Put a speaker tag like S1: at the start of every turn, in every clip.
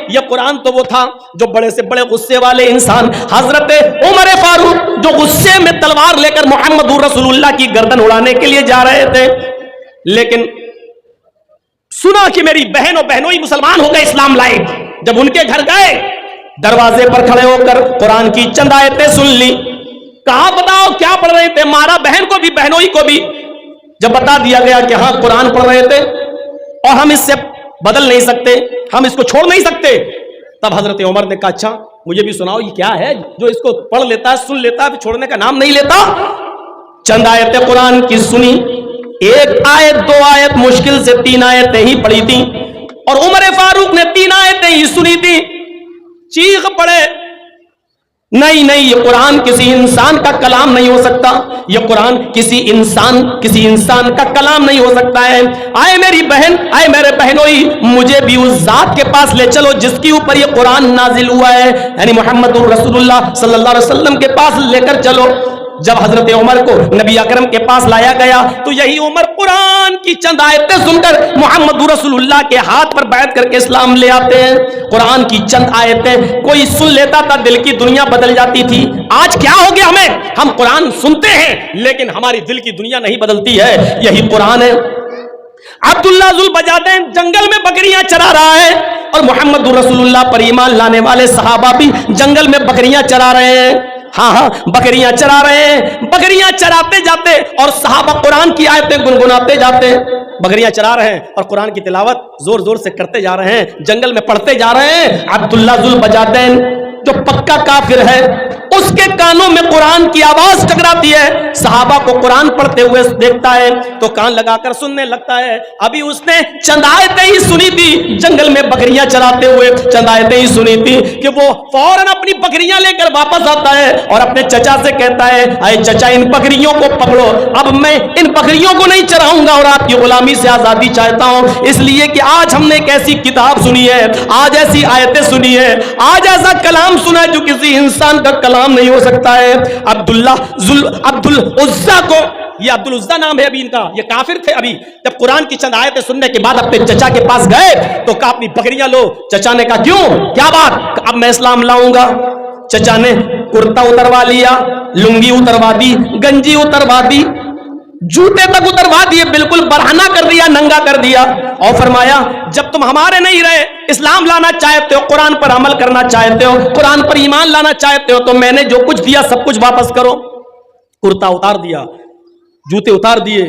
S1: ये कुरान तो वो था जो बड़े से बड़े गुस्से वाले इंसान हजरत उमर फारूक जो गुस्से में तलवार लेकर मोहम्मद रसूलुल्लाह की गर्दन उड़ाने के लिए जा रहे थे, लेकिन सुना कि मेरी बहन और बहनोई मुसलमान हो गए, इस्लाम लाए। जब उनके घर गए, दरवाजे पर खड़े होकर कुरान की चंद आयतें सुन ली। कहा बताओ क्या पढ़ रहे थे? मारा बहन को भी बहनोई को भी। जब बता दिया गया कि हाँ कुरान पढ़ रहे थे और हम इससे बदल नहीं सकते, हम इसको छोड़ नहीं सकते, तब हजरत उमर ने कहा अच्छा मुझे भी सुनाओ ये क्या है जो इसको पढ़ लेता है, सुन लेता है, फिर छोड़ने का नाम नहीं लेता। चंद आयतें कुरान की सुनी, एक आयत दो आयत मुश्किल से 3 आयतें ही पढ़ी थी और उमर फारूक ने 3 आयतें ही सुनी थी। चीख पड़े, नहीं नहीं ये कुरान किसी इंसान का कलाम नहीं हो सकता, ये कुरान किसी इंसान का कलाम नहीं हो सकता है। आए मेरी बहन, आए मेरे बहनोई, मुझे भी उस जात के पास ले चलो जिसके ऊपर ये कुरान नाजिल हुआ है, यानी मोहम्मद रसूलुल्लाह सल्लल्लाहु अलैहि वसल्लम के पास लेकर चलो। जब हजरत उमर को नबी अकरम के पास लाया गया तो यही उमर कुरान की चंद आयतें सुनकर मोहम्मद रसूलुल्लाह के हाथ पर बैठ करके इस्लाम ले आते हैं। कुरान की चंद आयतें कोई सुन लेता था, दिल की दुनिया बदल जाती थी। आज क्या हो गया हमें? हम कुरान सुनते हैं लेकिन हमारी दिल की दुनिया नहीं बदलती है। यही कुरान है। अब्दुल्लाह जुल बजादैन जंगल में बकरियां चरा रहा है और मोहम्मद रसूलुल्लाह पर ईमान लाने वाले सहाबा भी जंगल में बकरियां चरा रहे हैं। हाँ, बकरियां चरा रहे हैं। बकरियां चराते जाते और सहाबा कुरान की आयतें गुनगुनाते जाते। बकरियां चरा रहे हैं और कुरान की तिलावत जोर जोर से करते जा रहे हैं, जंगल में पढ़ते जा रहे हैं। अब्दुल्लाह जुल बजादैन जो पक्का काफिर है, उसके कानों में कुरान की आवाज टकराती है। सहाबा को कुरान पढ़ते हुए देखता है तो कान लगाकर सुनने लगता है। अभी उसने चंद आयतें ही सुनी थी, जंगल में बकरियां चराते हुए चंद आयतें ही सुनी थी कि वो फौरन अपनी बकरियां लेकर वापस आता है और अपने चचा से कहता है, अरे चचा इन बकरियों को पकड़ो, अब मैं इन बकरियों को नहीं चराऊंगा और आपकी गुलामी से आजादी चाहता हूं, इसलिए कि आज हमने एक ऐसी किताब सुनी है, आज ऐसी आयतें सुनी है, आज ऐसा कलाम सुना है जो किसी इंसान का कलाम नहीं हो सकता है। अब्दुल उज्जा को, ये अब्दुल उज्जा नाम है अभी इनका, ये काफिर थे। अभी जब कुरान की चंद आयतें सुनने के बाद अपने चचा के पास गए तो कहा अपनी बकरियां लो। चचा ने कहा क्यों, क्या बात? अब मैं इस्लाम लाऊंगा। चचा ने कुर्ता उतरवा लिया, लुंगी उतरवा दी, गंजी उतरवा दी, जूते तक उतरवा दिए, बिल्कुल बरहना कर दिया, नंगा कर दिया और फरमाया जब तुम हमारे नहीं रहे, इस्लाम लाना चाहते हो, कुरान पर अमल करना चाहते हो, कुरान पर ईमान लाना चाहते हो, तो मैंने जो कुछ दिया सब कुछ वापस करो। कुर्ता उतार दिया, जूते उतार दिए,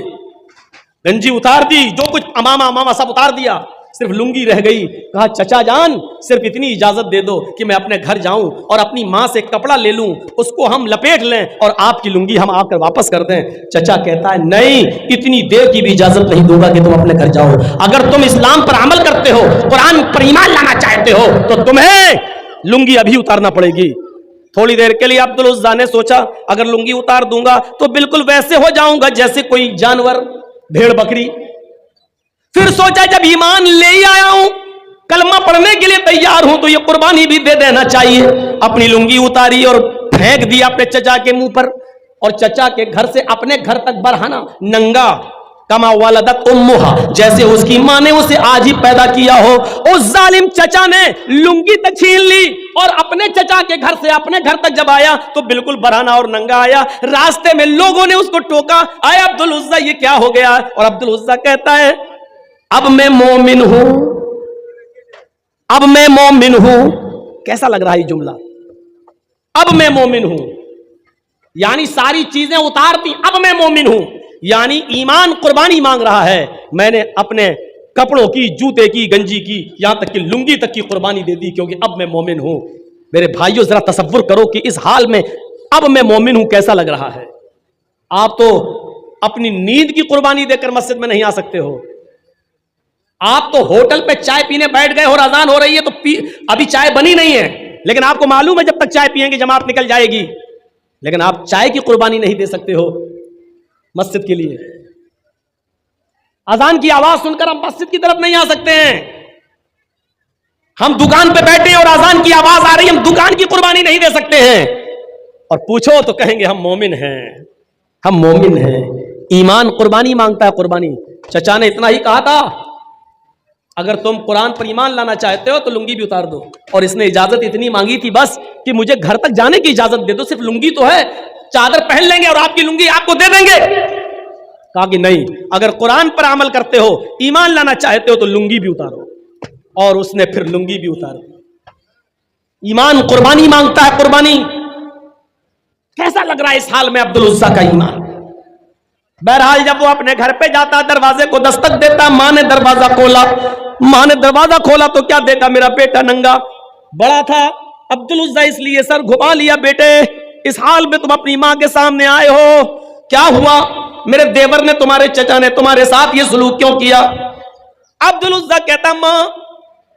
S1: गंजी उतार दी, जो कुछ अमामा सब उतार दिया, सिर्फ लुंगी रह गई। कहा चचा जान सिर्फ इतनी इजाजत दे दो कि मैं अपने घर जाऊं और अपनी मां से कपड़ा ले लूं, उसको हम लपेट लें और आपकी लुंगी हम आकर वापस कर दें। चचा कहता है नहीं, इतनी देर की भी इजाजत नहीं दूंगा कि तुम अपने घर जाओ। अगर तुम इस्लाम पर अमल करते हो, कुरान पर ईमान लाना चाहते हो, तो तुम्हें लुंगी अभी उतारना पड़ेगी। थोड़ी देर के लिए अब्दुल उज्जा ने सोचा अगर लुंगी उतार दूंगा तो बिल्कुल वैसे हो जाऊंगा जैसे कोई जानवर, भेड़ बकरी। फिर सोचा जब ईमान ले ही आया हूं, कलमा पढ़ने के लिए तैयार हूं, तो ये कुर्बानी भी दे देना चाहिए। अपनी लुंगी उतारी और फेंक दिया अपने चचा के मुंह पर और चचा के घर से अपने घर तक बरहाना नंगा। कमा वलदत उम्मुहा, जैसे उसकी मां ने उसे आज ही पैदा किया हो। उस जालिम चचा ने लुंगी तक छीन ली और अपने चचा के घर से अपने घर तक जब आया तो बिल्कुल बरहाना और नंगा आया। रास्ते में लोगों ने उसको टोका, आए अब्दुल उज्जा ये क्या हो गया? और अब्दुल उज्जा कहता है अब मैं मोमिन हूं, अब मैं मोमिन हूं। कैसा लग रहा है ये जुमला? अब मैं मोमिन हूं, यानी सारी चीजें उतारती, अब मैं मोमिन हूं, यानी ईमान कुर्बानी मांग रहा है। मैंने अपने कपड़ों की, जूते की, गंजी की, यहां तक कि लुंगी तक की कुर्बानी दे दी क्योंकि अब मैं मोमिन हूं। मेरे भाइयों जरा तसव्वुर करो कि इस हाल में अब मैं मोमिन हूं कैसा लग रहा है। आप तो अपनी नींद की कुर्बानी देकर मस्जिद में नहीं आ सकते हो। आप तो होटल पे चाय पीने बैठ गए और अजान हो रही है तो अभी चाय बनी नहीं है, लेकिन आपको मालूम है जब तक चाय पिएंगे जमात निकल जाएगी, लेकिन आप चाय की कुर्बानी नहीं दे सकते हो मस्जिद के लिए। अजान की आवाज सुनकर हम मस्जिद की तरफ नहीं आ सकते हैं। हम दुकान पे बैठे हैं और अजान की आवाज आ रही है, हम दुकान की कुर्बानी नहीं दे सकते हैं। और पूछो तो कहेंगे हम मोमिन हैं, हम मोमिन हैं। ईमान कुर्बानी मांगता है, कुर्बानी। चचा ने इतना ही कहा था, अगर तुम कुरान पर ईमान लाना चाहते हो तो लुंगी भी उतार दो। और इसने इजाजत इतनी मांगी थी बस कि मुझे घर तक जाने की इजाजत दे दो, सिर्फ लुंगी तो है, चादर पहन लेंगे और आपकी लुंगी आपको दे देंगे। कहा कि नहीं, अगर कुरान पर अमल करते हो, ईमान लाना चाहते हो तो लुंगी भी उतारो। और उसने फिर लुंगी भी उतारी। ईमान कुर्बानी मांगता है, कुर्बानी। कैसा लग रहा है इस हाल में अब्दुल उज़्ज़ा का ईमान। बहरहाल जब वो अपने घर पे जाता, दरवाजे को दस्तक देता, मां ने दरवाजा खोला। मां ने दरवाजा खोला तो क्या देखा, मेरा बेटा नंगा। बड़ा था अब्दुल उज़्ज़ा, इसलिए सर घुमा लिया। बेटे, इस हाल में तुम अपनी मां के सामने आए हो, क्या हुआ? मेरे देवर ने, तुम्हारे चचा ने तुम्हारे साथ ये सलूक क्यों किया? अब्दुल उज़्ज़ा कहता, मां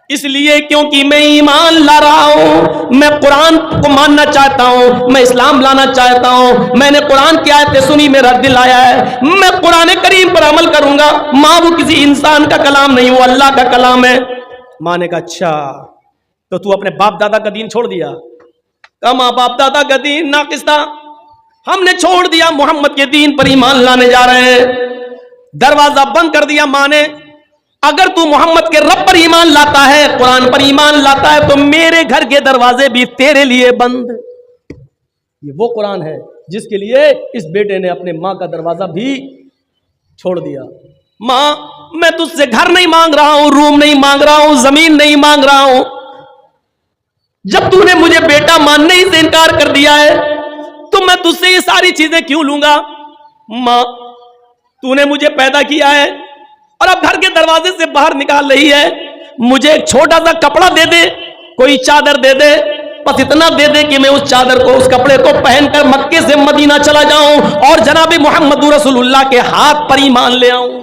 S1: इसलिए क्योंकि मैं ईमान ला रहा हूं, मैं कुरान को मानना चाहता हूं, मैं इस्लाम लाना चाहता हूं, मैंने कुरान की आयतें सुनी, मेरा दिल आया है, मैं कुरान करीम पर अमल करूंगा। मां वो किसी इंसान का कलाम नहीं, वो अल्लाह का कलाम है। मां ने कहा, अच्छा तो तू अपने बाप दादा का दीन छोड़ दिया? कहा, मां बाप दादा का दीन नाकिस था, हमने छोड़ दिया, मोहम्मद के दीन पर ईमान लाने जा रहे हैं। दरवाजा बंद कर दिया मां ने। अगर तू मोहम्मद के रब पर ईमान लाता है, कुरान पर ईमान लाता है, तो मेरे घर के दरवाजे भी तेरे लिए बंद। ये वो कुरान है जिसके लिए इस बेटे ने अपने मां का दरवाजा भी छोड़ दिया। मां, मैं तुझसे घर नहीं मांग रहा हूं, रूम नहीं मांग रहा हूं, जमीन नहीं मांग रहा हूं। जब तूने मुझे बेटा मानने ही से इनकार कर दिया है तो मैं तुझसे ये सारी चीजें क्यों लूंगा? मां, तूने मुझे पैदा किया है और अब घर के दरवाजे से बाहर निकाल रही है, मुझे एक छोटा सा कपड़ा दे दे, कोई चादर दे दे, बस इतना दे दे कि मैं उस चादर को, उस कपड़े को पहनकर मक्के से मदीना चला जाऊं और जनाब मोहम्मद रसूलुल्लाह के हाथ पर ईमान ले आऊं।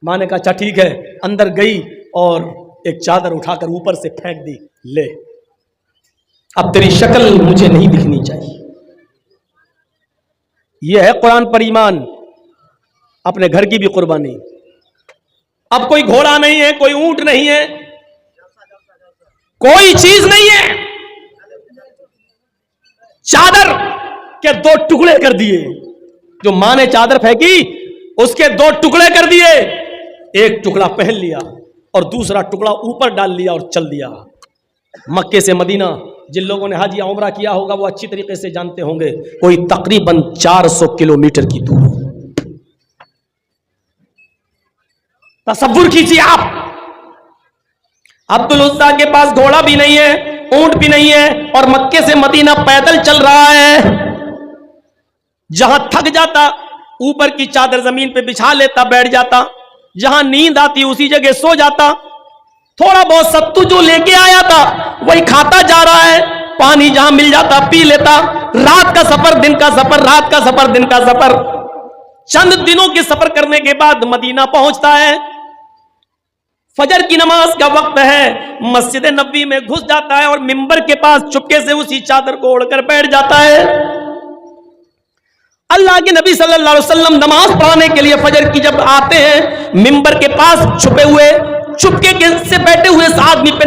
S1: मां ने कहा, अच्छा ठीक है। अंदर गई और एक चादर उठाकर ऊपर से फेंक दी, ले अब तेरी शक्ल मुझे नहीं दिखनी चाहिए। यह है कुरान पर ईमान, अपने घर की भी कुर्बानी। अब कोई घोड़ा नहीं है, कोई ऊंट नहीं है, कोई चीज नहीं है, चादर के 2 टुकड़े कर दिए। जो मां ने चादर फेंकी उसके 2 टुकड़े कर दिए, एक टुकड़ा पहन लिया और दूसरा टुकड़ा ऊपर डाल लिया और चल दिया मक्के से मदीना। जिन लोगों ने हज या उम्रा किया होगा वो अच्छी तरीके से जानते होंगे, कोई तकरीबन 400 किलोमीटर की दूर। तसव्वुर कीजिए आप, अब्दुल उज़्ज़ा के पास घोड़ा भी नहीं है, ऊंट भी नहीं है और मक्के से मदीना पैदल चल रहा है। जहां थक जाता ऊपर की चादर जमीन पे बिछा लेता, बैठ जाता, जहां नींद आती उसी जगह सो जाता। थोड़ा बहुत सत्तू जो लेके आया था वही खाता जा रहा है, पानी जहां मिल जाता पी लेता। रात का सफर, दिन का सफर, रात का सफर, दिन का सफर। चंद दिनों के सफर करने के बाद मदीना पहुंचता है। फजर की नमाज का वक्त है, मस्जिद नबवी में घुस जाता है और मिंबर के पास चुपके से उसी चादर को ओढ़कर बैठ जाता है। अल्लाह के नबी सल्लल्लाहु अलैहि वसल्लम नमाज पढ़ाने के लिए फजर की जब आते हैं, मिंबर के पास छुपे हुए, चुपके से बैठे हुए इस आदमी पे